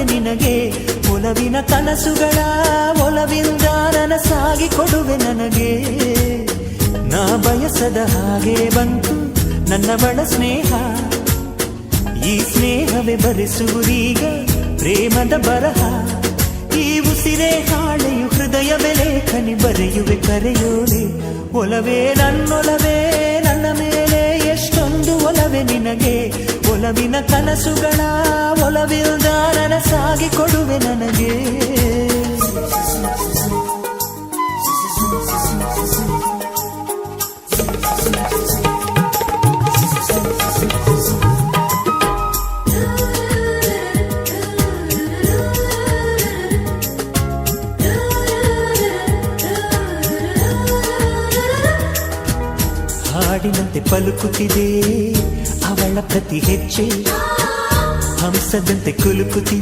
ಕೊಡುವೆ ನಿನಗೆ ಒಲವಿನ ಕನಸುಗಳ ಒಲವಿಂದ ನನಸಾಗಿ ಕೊಡುವೆ ನನಗೆ ನಾ ಬಯಸದ ಹಾಗೆ ಬಂತು ನನ್ನ ಬಳ ಸ್ನೇಹ ಈ ಸ್ನೇಹವೇ ಬರೆಸುವುದೀಗ ಪ್ರೇಮದ ಬರಹ ಈ ಉಸಿರೇ ಹಾಳೆಯು ಹೃದಯವೇ ಲೇಖನಿ ಬರೆಯುವೆ ಕರೆಯೋಲೆ ಒಲವೇ ನನ್ನೊಲವೇ ನನ್ನ ಮೇಲೆ ಎಷ್ಟೊಂದು ಒಲವೇ ನಿನಗೆ ಒಲವಿನ ಕನಸುಗಳ ಒಲವಿಲ್ದ ನನಸಾಗಿ ಕೊಡುವೆ ನನಗೆ ಹಾಡಿನಂತೆ ಪಲುಕುತ್ತಿದೆ ಅವಳ ಪ್ರತಿ ಹೆಜ್ಜೆ ಹಂಸದಂತೆ ಕುಲುಕುತ್ತಿದೆ